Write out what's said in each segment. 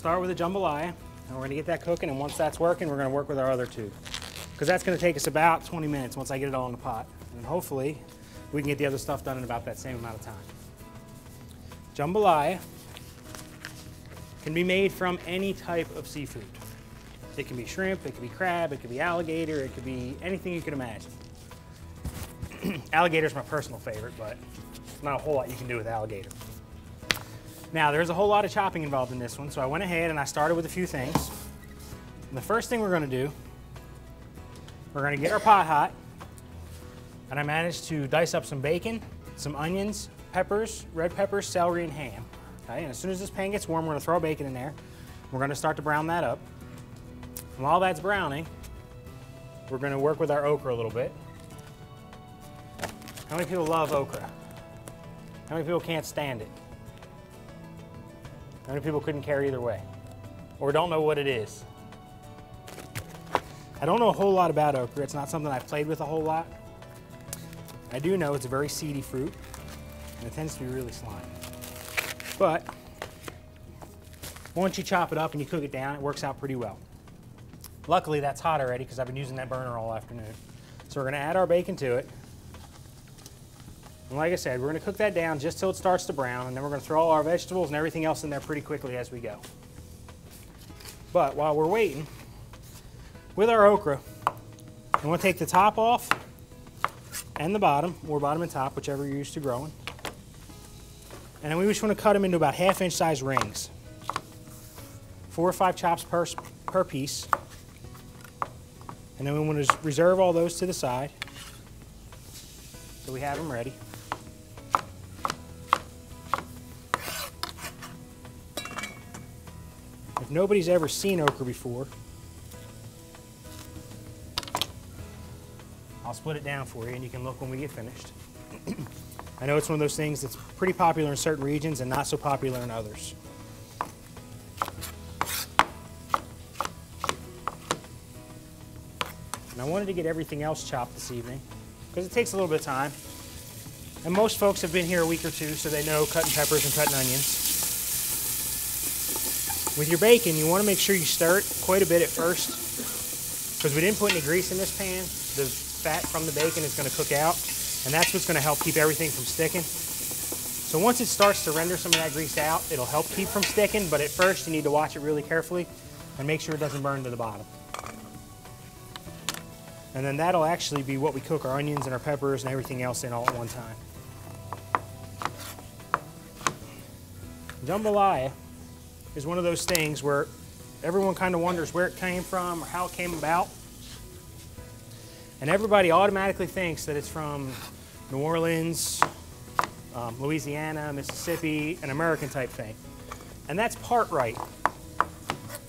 start with the jambalaya, and we're going to get that cooking, and once that's working, we're going to work with our other two. Because that's going to take us about 20 minutes once I get it all in the pot. And hopefully, we can get the other stuff done in about that same amount of time. Jambalaya can be made from any type of seafood. It can be shrimp, it can be crab, it could be alligator, it could be anything you can imagine. Alligator is my personal favorite, but not a whole lot you can do with alligator. Now, there's a whole lot of chopping involved in this one, so I went ahead and I started with a few things. And the first thing we're going to do, we're going to get our pot hot, and I managed to dice up some bacon, some onions, peppers, red peppers, celery, and ham. Okay, and as soon as this pan gets warm, we're going to throw bacon in there. We're going to start to brown that up. And while that's browning, we're going to work with our okra a little bit. How many people love okra? How many people can't stand it? How many people couldn't care either way? Or don't know what it is? I don't know a whole lot about okra. It's not something I've played with a whole lot. I do know it's a very seedy fruit, and it tends to be really slimy. But once you chop it up and you cook it down, it works out pretty well. Luckily, that's hot already because I've been using that burner all afternoon. So we're going to add our bacon to it. And like I said, we're going to cook that down just till it starts to brown, and then we're going to throw all our vegetables and everything else in there pretty quickly as we go. But while we're waiting, with our okra, we want to take the top off and the bottom, or bottom and top, whichever you're used to growing. And then we just want to cut them into about half-inch size rings. 4 or 5 chops per piece. And then we want to reserve all those to the side so we have them ready. If nobody's ever seen okra before, I'll split it down for you and you can look when we get finished. I know it's one of those things that's pretty popular in certain regions and not so popular in others. And I wanted to get everything else chopped this evening because it takes a little bit of time. And most folks have been here a week or two, so they know cutting peppers and cutting onions. With your bacon, you want to make sure you stir it quite a bit at first because we didn't put any grease in this pan. The fat from the bacon is going to cook out, and that's what's going to help keep everything from sticking. So once it starts to render some of that grease out, it'll help keep from sticking, but at first you need to watch it really carefully and make sure it doesn't burn to the bottom. And then that'll actually be what we cook our onions and our peppers and everything else in all at one time. Jambalaya is one of those things where everyone kind of wonders where it came from or how it came about. And everybody automatically thinks that it's from New Orleans, Louisiana, Mississippi, an American type thing. And that's part right.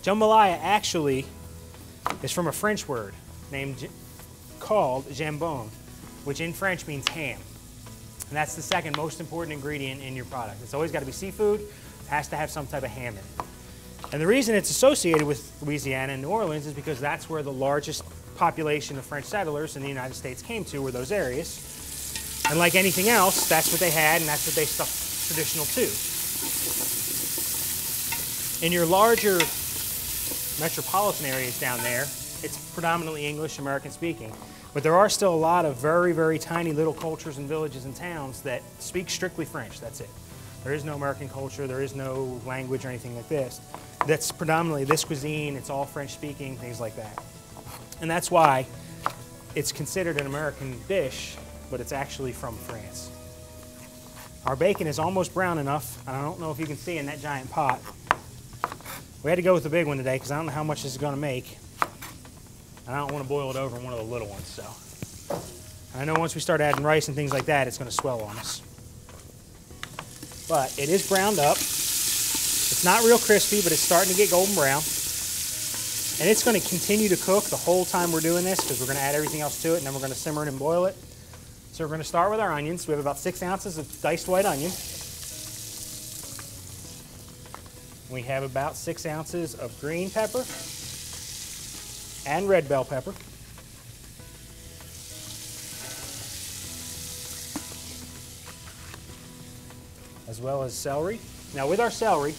Jambalaya actually is from a French word called jambon, which in French means ham. And that's the second most important ingredient in your product. It's always got to be seafood. It has to have some type of ham in it. And the reason it's associated with Louisiana and New Orleans is because that's where the largest population of French settlers in the United States came to, were those areas. And like anything else, that's what they had and that's what they stuck traditional to. In your larger metropolitan areas down there, it's predominantly English, American speaking. But there are still a lot of very, very tiny little cultures and villages and towns that speak strictly French, that's it. There is no American culture, there is no language or anything like this. That's predominantly this cuisine, it's all French speaking, things like that. And that's why it's considered an American dish, but it's actually from France. Our bacon is almost brown enough, and I don't know if you can see in that giant pot. We had to go with the big one today because I don't know how much this is going to make. And I don't want to boil it over in one of the little ones, so. And I know once we start adding rice and things like that, it's going to swell on us. But it is browned up. It's not real crispy, but it's starting to get golden brown. And it's going to continue to cook the whole time we're doing this because we're going to add everything else to it, and then we're going to simmer it and boil it. So we're going to start with our onions. We have about 6 ounces of diced white onion. We have about 6 ounces of green pepper and red bell pepper. As well as celery. Now with our celery,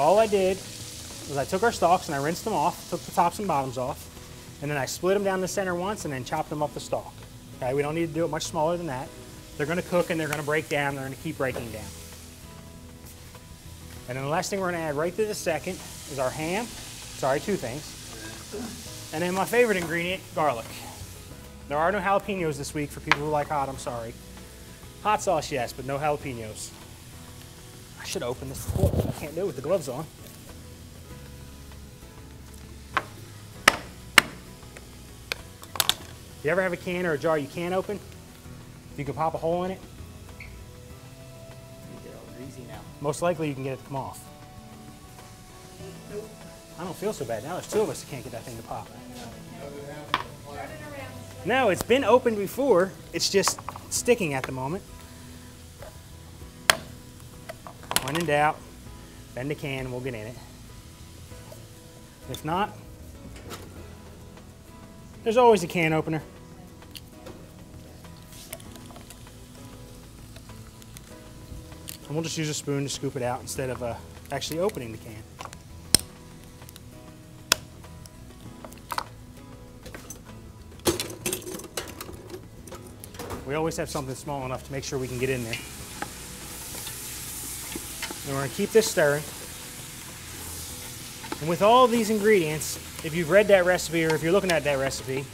all I did was I took our stalks and I rinsed them off, took the tops and bottoms off, and then I split them down the center once and then chopped them up the stalk. Okay, we don't need to do it much smaller than that. They're going to cook and they're going to break down. They're going to keep breaking down. And then the last thing we're going to add right this second is our ham. Sorry, two things. And then my favorite ingredient, garlic. There are no jalapenos this week for people who like hot, I'm sorry. Hot sauce, yes, but no jalapenos. I should open this before. I can't do it with the gloves on. You ever have a can or a jar you can't open? You can pop a hole in it? Get all greasy now. Most likely you can get it to come off. Nope. I don't feel so bad. Now there's two of us that can't get that thing to pop. No, it's been opened before. It's just sticking at the moment. When in doubt, bend the can and we'll get in it. If not, there's always a can opener. And we'll just use a spoon to scoop it out instead of actually opening the can. We always have something small enough to make sure we can get in there. And we're going to keep this stirring. And with all of these ingredients, if you've read that recipe or if you're looking at that recipe,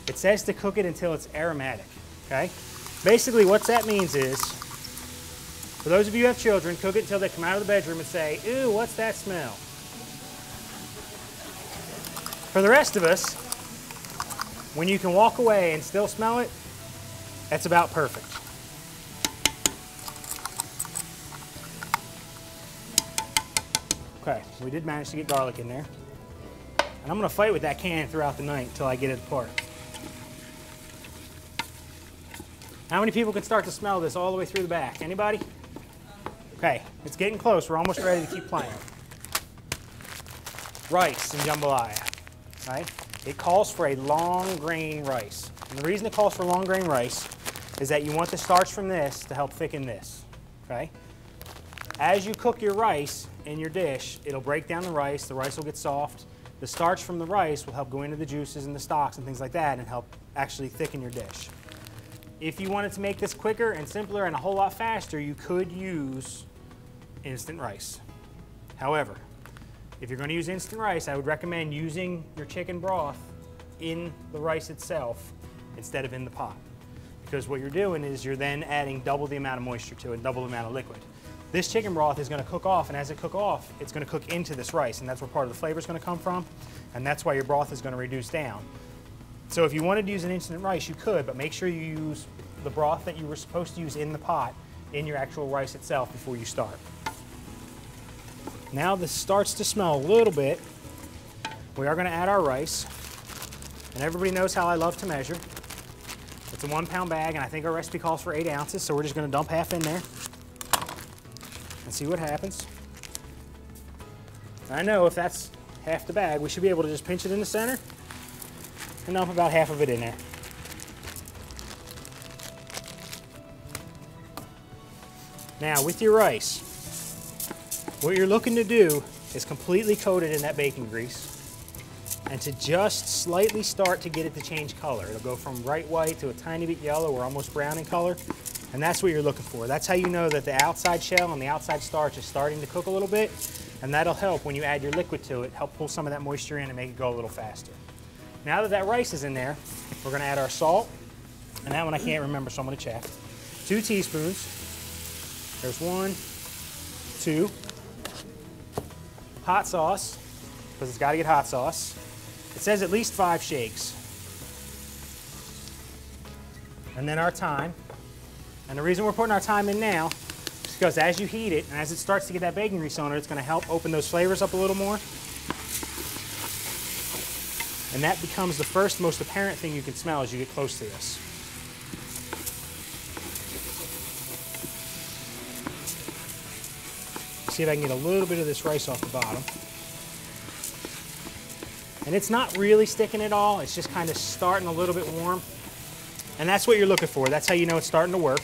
it says to cook it until it's aromatic, okay? Basically what that means is, for those of you who have children, cook it until they come out of the bedroom and say, "Ooh, what's that smell?" For the rest of us, when you can walk away and still smell it, that's about perfect. Okay, we did manage to get garlic in there. And I'm going to fight with that can throughout the night until I get it apart. How many people can start to smell this all the way through the back? Anybody? Okay, it's getting close. We're almost ready to keep playing. Rice in jambalaya, right? It calls for a long grain rice. And the reason it calls for long grain rice is that you want the starch from this to help thicken this, okay? As you cook your rice in your dish, it'll break down the rice will get soft. The starch from the rice will help go into the juices and the stocks and things like that and help actually thicken your dish. If you wanted to make this quicker and simpler and a whole lot faster, you could use instant rice. However, if you're going to use instant rice, I would recommend using your chicken broth in the rice itself instead of in the pot. Because what you're doing is you're then adding double the amount of moisture to it, double the amount of liquid. This chicken broth is going to cook off, and as it cooks off, it's going to cook into this rice, and that's where part of the flavor is going to come from, and that's why your broth is going to reduce down. So if you wanted to use an instant rice, you could, but make sure you use the broth that you were supposed to use in the pot in your actual rice itself before you start. Now this starts to smell a little bit. We are going to add our rice, and everybody knows how I love to measure. It's a 1 pound bag, and I think our recipe calls for 8 ounces, so we're just going to dump half in there and see what happens. I know if that's half the bag, we should be able to just pinch it in the center and dump about half of it in there. Now with your rice, what you're looking to do is completely coat it in that bacon grease and to just slightly start to get it to change color. It'll go from bright white to a tiny bit yellow or almost brown in color, and that's what you're looking for. That's how you know that the outside shell and the outside starch is starting to cook a little bit, and that'll help when you add your liquid to it, help pull some of that moisture in and make it go a little faster. Now that that rice is in there, we're going to add our salt, and that one I can't remember, so I'm going to check. 2 teaspoons. There's 1, 2. Hot sauce, because it's got to get hot sauce. It says at least 5 shakes. And then our thyme. And the reason we're putting our thyme in now is because as you heat it and as it starts to get that bacon grease on it, it's going to help open those flavors up a little more. And that becomes the first most apparent thing you can smell as you get close to this. See if I can get a little bit of this rice off the bottom. And it's not really sticking at all, it's just kind of starting a little bit warm. And that's what you're looking for. That's how you know it's starting to work.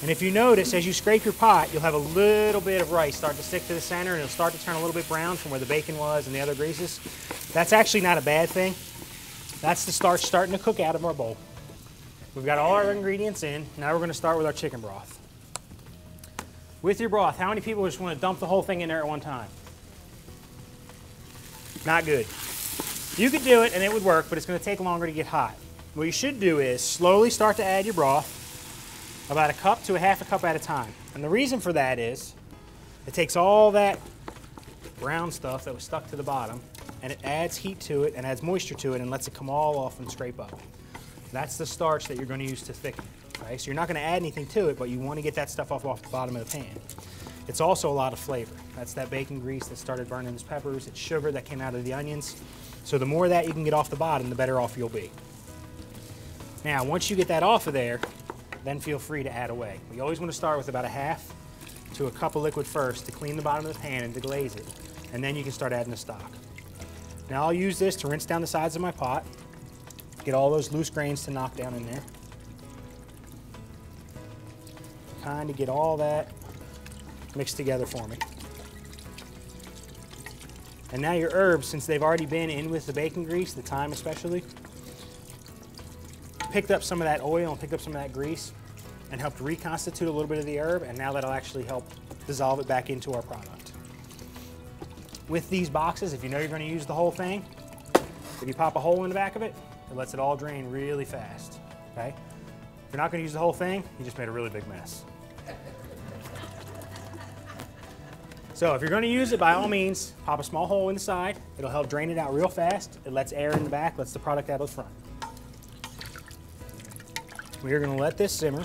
And if you notice, as you scrape your pot, you'll have a little bit of rice start to stick to the center, and it'll start to turn a little bit brown from where the bacon was and the other greases. That's actually not a bad thing. That's the starch starting to cook out of our bowl. We've got all our ingredients in. Now we're going to start with our chicken broth. With your broth, how many people just want to dump the whole thing in there at one time? Not good. You could do it and it would work, but it's going to take longer to get hot. What you should do is slowly start to add your broth, about a cup to a half a cup at a time. And the reason for that is it takes all that brown stuff that was stuck to the bottom and it adds heat to it and adds moisture to it and lets it come all off and scrape up. That's the starch that you're going to use to thicken. Right? So you're not going to add anything to it, but you want to get that stuff off the bottom of the pan. It's also a lot of flavor. That's that bacon grease that started burning those peppers. It's sugar that came out of the onions. So the more that you can get off the bottom, the better off you'll be. Now, once you get that off of there, then feel free to add away. We always want to start with about a half to a cup of liquid first to clean the bottom of the pan and to glaze it. And then you can start adding the stock. Now I'll use this to rinse down the sides of my pot, get all those loose grains to knock down in there. Kind of get all that mixed together for me. And now your herbs, since they've already been in with the bacon grease, the thyme especially, picked up some of that oil and picked up some of that grease and helped reconstitute a little bit of the herb, and now that'll actually help dissolve it back into our product. With these boxes, if you know you're going to use the whole thing, if you pop a hole in the back of it, it lets it all drain really fast, okay? If you're not going to use the whole thing, you just made a really big mess. So if you're going to use it, by all means, pop a small hole in the side. It'll help drain it out real fast. It lets air in the back, lets the product out of the front. We are going to let this simmer,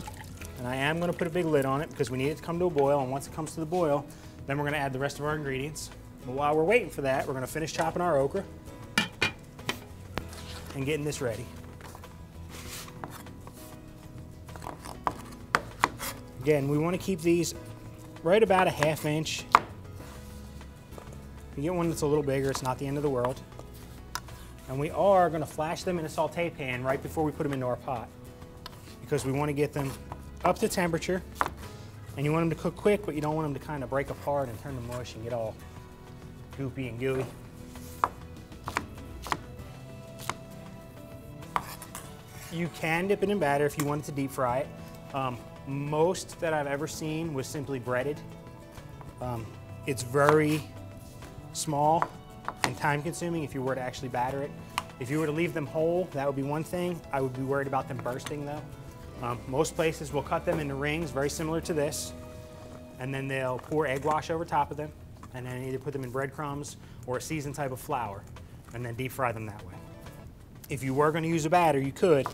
and I am going to put a big lid on it because we need it to come to a boil, and once it comes to the boil, then we're going to add the rest of our ingredients. But while we're waiting for that, we're going to finish chopping our okra and getting this ready. Again, we want to keep these right about a ½ inch. If you get one that's a little bigger, it's not the end of the world. And we are going to flash them in a saute pan right before we put them into our pot, because we want to get them up to temperature, and you want them to cook quick, but you don't want them to kind of break apart and turn to mush and get all goopy and gooey. You can dip it in batter if you wanted to deep fry it. Most that I've ever seen was simply breaded. It's very small and time consuming if you were to actually batter it. If you were to leave them whole, that would be one thing. I would be worried about them bursting though. Most places will cut them into rings very similar to this, and then they'll pour egg wash over top of them, and then either put them in breadcrumbs or a seasoned type of flour, and then deep fry them that way. If you were going to use a batter, you could.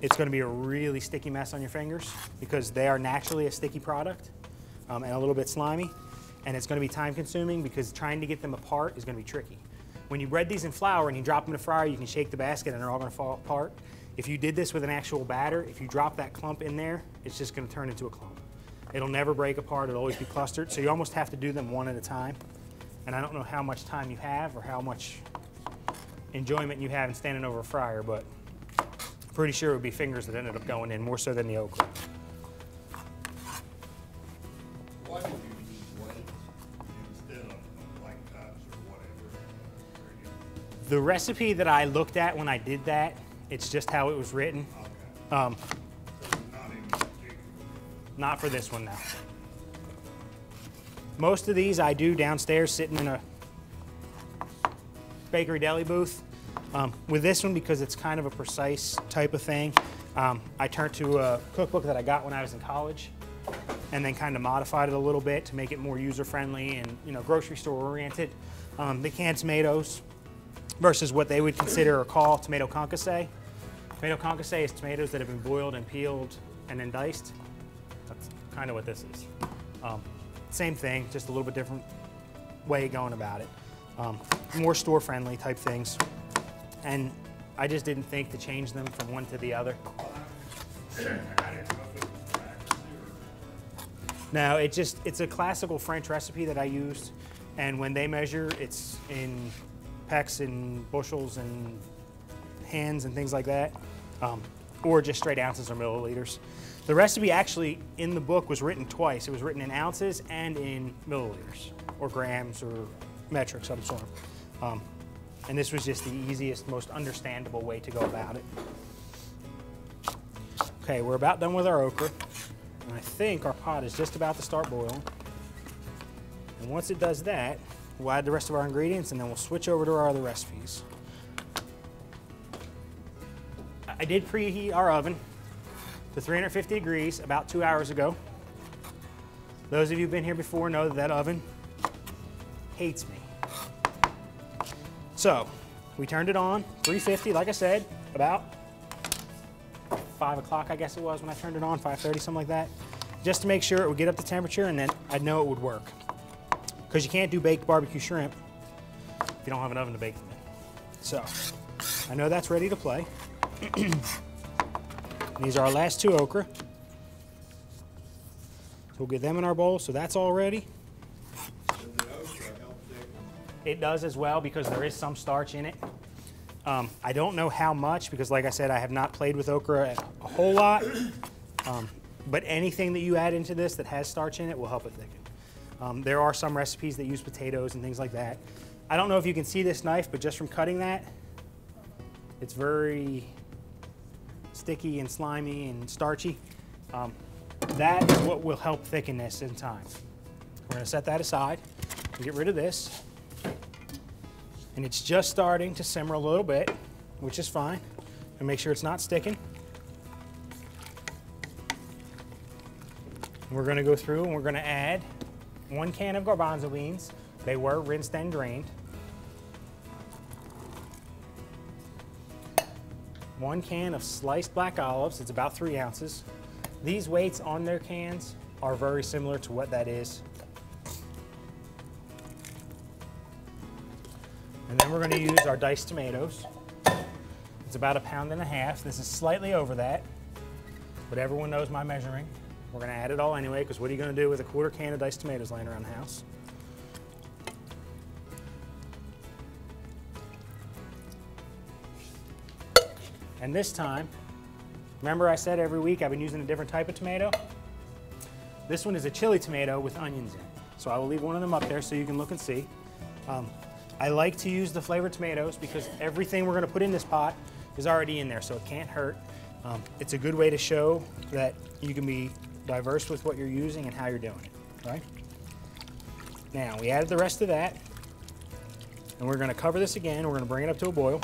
It's going to be a really sticky mess on your fingers because they are naturally a sticky product and a little bit slimy, and it's going to be time consuming because trying to get them apart is going to be tricky. When you bread these in flour and you drop them in the fryer, you can shake the basket and they're all going to fall apart. If you did this with an actual batter, if you drop that clump in there, it's just going to turn into a clump. It'll never break apart, it'll always be clustered, so you almost have to do them one at a time. And I don't know how much time you have or how much enjoyment you have in standing over a fryer, but pretty sure it would be fingers that ended up going in, more so than the okra. Why would you use weights instead of like cups or whatever? The recipe that I looked at when I did that, it's just how it was written. Okay. So not in particular. Not for this one now. Most of these I do downstairs sitting in a bakery deli booth. With this one, because it's kind of a precise type of thing, I turned to a cookbook that I got when I was in college and then kind of modified it a little bit to make it more user-friendly and grocery store oriented. The canned tomatoes versus what they would consider or call tomato concasse. Tomato concasse is tomatoes that have been boiled and peeled and then diced. That's kind of what this is. Same thing, just a little bit different way of going about it. More store-friendly type things. And I just didn't think to change them from one to the other. No, it's a classical French recipe that I used, and when they measure, it's in pecks and bushels and hands and things like that, or just straight ounces or milliliters. The recipe actually in the book was written twice. It was written in ounces and in milliliters or grams or metric, some sort. And this was just the easiest, most understandable way to go about it. Okay, we're about done with our okra. And I think our pot is just about to start boiling. And once it does that, we'll add the rest of our ingredients and then we'll switch over to our other recipes. I did preheat our oven to 350 degrees about 2 hours ago. Those of you who've been here before know that oven hates me. So, we turned it on, 350, like I said, about 5 o'clock, I guess it was when I turned it on, 5:30, something like that, just to make sure it would get up to temperature and then I'd know it would work. Because you can't do baked barbecue shrimp if you don't have an oven to bake them in. So, I know that's ready to play. These are our last 2 okra. So we'll get them in our bowl, so that's all ready. It does as well because there is some starch in it. I don't know how much because like I said, I have not played with okra a whole lot. But anything that you add into this that has starch in it will help it thicken. There are some recipes that use potatoes and things like that. I don't know if you can see this knife, but just from cutting that, it's very sticky and slimy and starchy. That is what will help thicken this in time. We're gonna set that aside and get rid of this. And it's just starting to simmer a little bit, which is fine. And make sure it's not sticking. We're gonna go through and we're gonna add 1 can of garbanzo beans. They were rinsed and drained. 1 can of sliced black olives. It's about 3 ounces. These weights on their cans are very similar to what that is. And then we're going to use our diced tomatoes. It's about 1.5 pounds. This is slightly over that, but everyone knows my measuring. We're going to add it all anyway, because what are you going to do with a 1/4 can of diced tomatoes laying around the house? And this time, remember I said every week I've been using a different type of tomato? This one is a chili tomato with onions in it. So I will leave one of them up there so you can look and see. I like to use the flavored tomatoes because everything we're going to put in this pot is already in there, so it can't hurt. It's a good way to show that you can be diverse with what you're using and how you're doing it, right? Now, we added the rest of that, and we're going to cover this again. We're going to bring it up to a boil.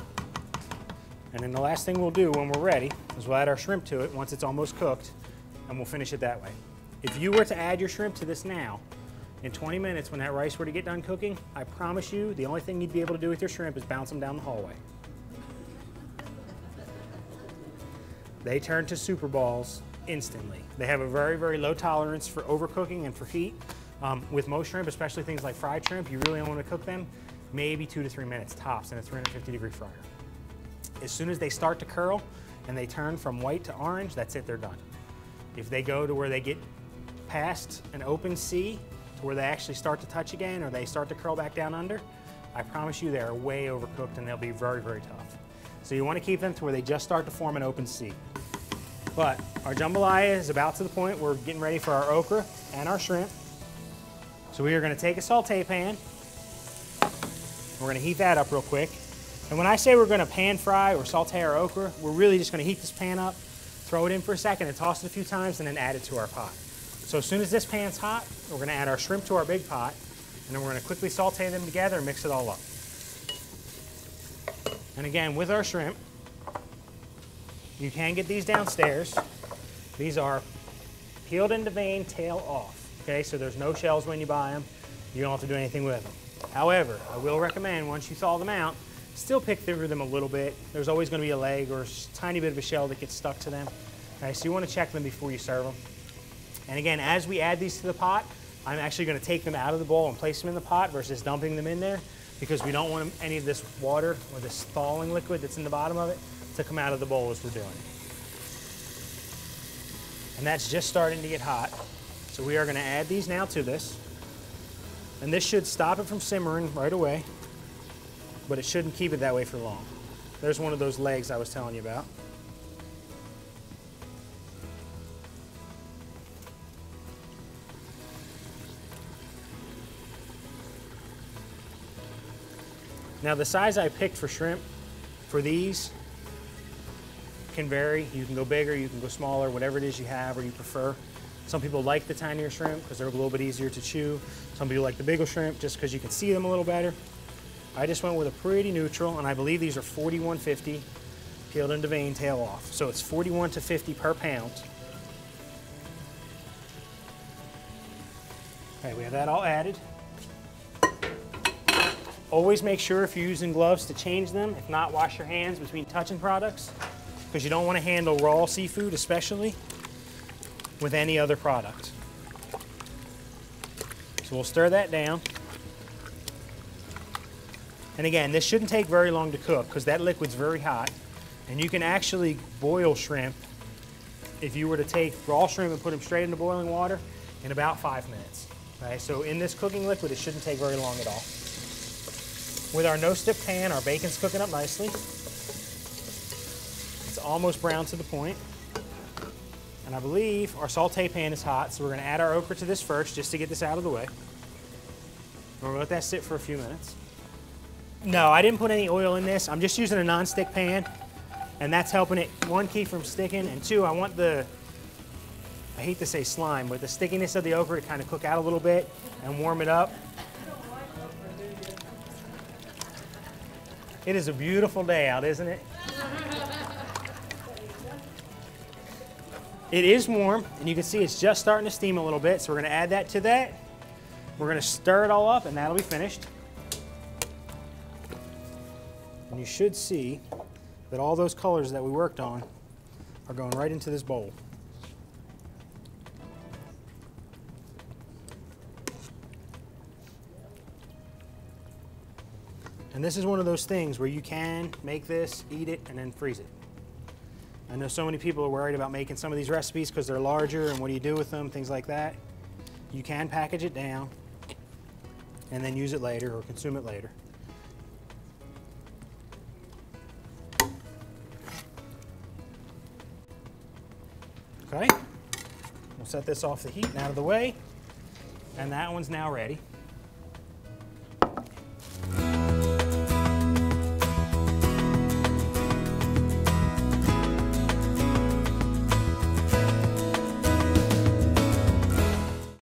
And then the last thing we'll do when we're ready is we'll add our shrimp to it once it's almost cooked, and we'll finish it that way. If you were to add your shrimp to this now, in 20 minutes when that rice were to get done cooking, I promise you the only thing you'd be able to do with your shrimp is bounce them down the hallway. They turn to super balls instantly. They have a very, very low tolerance for overcooking and for heat. With most shrimp, especially things like fried shrimp, you really only want to cook them maybe 2 to 3 minutes tops in a 350-degree fryer. As soon as they start to curl and they turn from white to orange, that's it, they're done. If they go to where they get past an open sea, to where they actually start to touch again or they start to curl back down under, I promise you they're way overcooked and they'll be very, very tough. So you want to keep them to where they just start to form an open sea. But our jambalaya is about to the point where we're getting ready for our okra and our shrimp. So we are going to take a saute pan. We're going to heat that up real quick. And when I say we're going to pan fry or saute our okra, we're really just going to heat this pan up, throw it in for a second and toss it a few times and then add it to our pot. So as soon as this pan's hot, we're going to add our shrimp to our big pot and then we're going to quickly saute them together and mix it all up. And again, with our shrimp, you can get these downstairs. These are peeled and deveined, tail off. Okay, so there's no shells when you buy them. You don't have to do anything with them. However, I will recommend once you thaw them out, still pick through them a little bit. There's always going to be a leg or a tiny bit of a shell that gets stuck to them. Okay, so you want to check them before you serve them. And again, as we add these to the pot, I'm actually going to take them out of the bowl and place them in the pot versus dumping them in there because we don't want any of this water or this thawing liquid that's in the bottom of it to come out of the bowl as we're doing it. And that's just starting to get hot. So we are going to add these now to this. And this should stop it from simmering right away, but it shouldn't keep it that way for long. There's one of those legs I was telling you about. Now the size I picked for shrimp for these can vary. You can go bigger, you can go smaller, whatever it is you have or you prefer. Some people like the tinier shrimp because they're a little bit easier to chew. Some people like the bigger shrimp just because you can see them a little better. I just went with a pretty neutral, and I believe these are $41.50 peeled and deveined tail off. So it's $41 to $50 per pound. Okay, we have that all added. Always make sure if you're using gloves to change them. If not, wash your hands between touching products because you don't want to handle raw seafood, especially with any other product. So we'll stir that down. And again, this shouldn't take very long to cook because that liquid's very hot. And you can actually boil shrimp if you were to take raw shrimp and put them straight into boiling water in about 5 minutes. Okay, so in this cooking liquid, it shouldn't take very long at all. With our no-stick pan, our bacon's cooking up nicely. It's almost brown to the point. And I believe our saute pan is hot, so we're gonna add our okra to this first just to get this out of the way. We're gonna let that sit for a few minutes. No, I didn't put any oil in this. I'm just using a non-stick pan, and that's helping it, one, keep from sticking, and two, I want the, I hate to say slime, but the stickiness of the okra to kind of cook out a little bit and warm it up. It is a beautiful day out, isn't it? It is warm, and you can see it's just starting to steam a little bit, so we're gonna add that to that. We're gonna stir it all up, and that'll be finished. And you should see that all those colors that we worked on are going right into this bowl. And this is one of those things where you can make this, eat it, and then freeze it. I know so many people are worried about making some of these recipes because they're larger and what do you do with them, things like that. You can package it down and then use it later or consume it later. Okay, we'll set this off the heat and out of the way, and that one's now ready.